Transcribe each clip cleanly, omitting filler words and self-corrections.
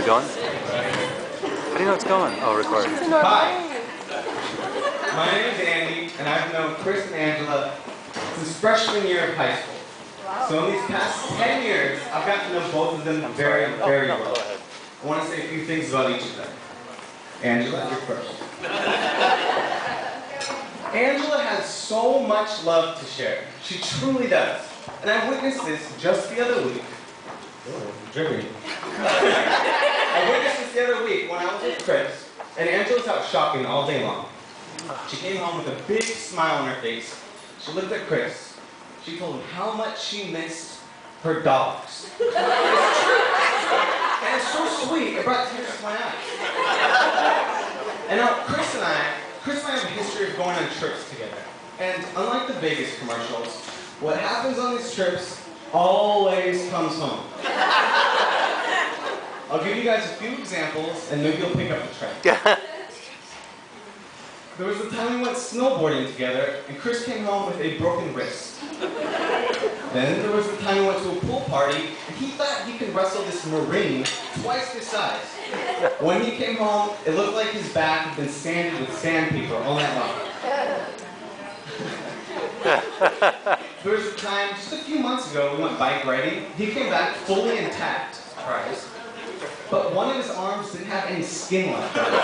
it going? How do you know it's going? Oh, record. Hi. My name is Andy, and I've known Chris and Angela since freshman year of high school. So in these past 10 years, I've gotten to know both of them very well. I want to say a few things about each of them. Angela, you're first. Angela has so much love to share. She truly does. And I witnessed this just the other week. Oh, dripping. I witnessed this the other week when I was with Chris, and Angela's out shopping all day long. She came home with a big smile on her face. She looked at Chris. She told him how much she missed her dogs. It's true. And it's so sweet, it brought tears to my eyes. And now, Chris and I have a history of going on trips together. And unlike the Vegas commercials, what happens on these trips always comes home. I'll give you guys a few examples, and maybe you'll pick up the trend. There was a time we went snowboarding together, and Chris came home with a broken wrist. Then there was the time we went to a pool party, and he thought he could wrestle this Marine twice his size. When he came home, it looked like his back had been sanded with sandpaper all night long. There was a time, just a few months ago, we went bike riding. He came back fully intact, surprise. But one of his arms didn't have any skin left on it.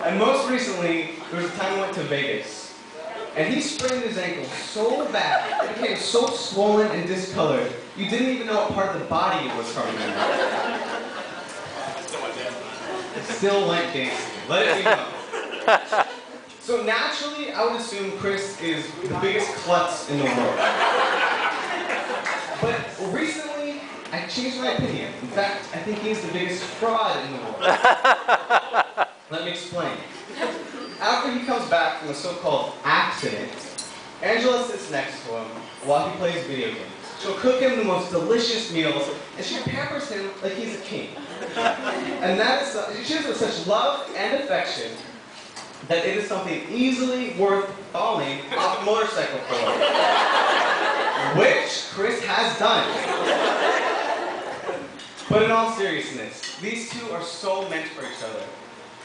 And most recently, there was a time we went to Vegas. And he sprained his ankle so bad, it became so swollen and discolored, you didn't even know what part of the body it was from anymore. It still went dancing. Let it be known. So naturally, I would assume Chris is the biggest klutz in the world. But recently, I changed my opinion. In fact, I think he's the biggest fraud in the world. Let me explain. After he comes back from a so-called accident, Angela sits next to him while he plays video games. She'll cook him the most delicious meals, and she pampers him like he's a king. And that is, she does such love and affection that it is something easily worth falling off a motorcycle for, which Chris has done. But in all seriousness, these two are so meant for each other.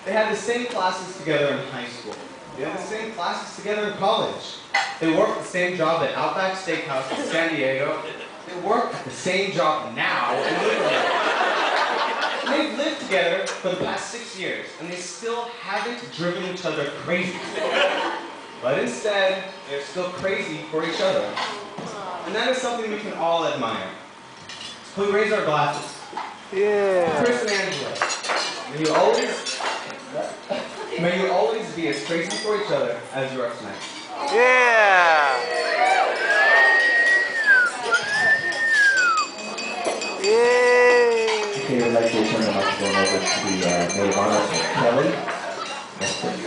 They had the same classes together in high school. They had the same classes together in college. They worked the same job at Outback Steakhouse in San Diego. They work at the same job now in Liverpool. They've lived together for the past 6 years, and they still haven't driven each other crazy. But instead, they're still crazy for each other. And that is something we can all admire. So we raise our glasses. Yeah. Chris and Angela, may you always be as crazy for each other as you are tonight. Yeah. Yay. Okay, we'd like to turn the microphone over to the maid of honor, Kelly. Yes, please.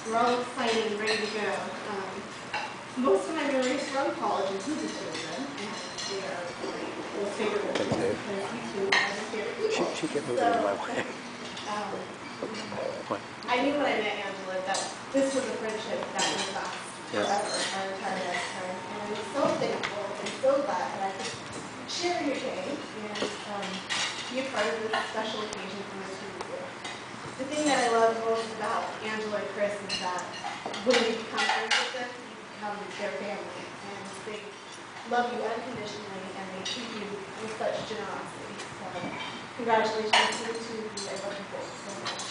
We're all excited and ready to go. Most of my memories from college and movie children, and they are my favorite ones because you two are my favorite. She kept moving in my way. I knew when I met Angela that this was a friendship that would last forever, our entire lifetime. And I'm so thankful and so glad that I could share your day and be a part of this special occasion for my two people. The thing that I love most about Angela and Chris is that when you become friends with them, you become their family. And they love you unconditionally, and they treat you with such generosity. So, congratulations to the two of you. I love you both so much.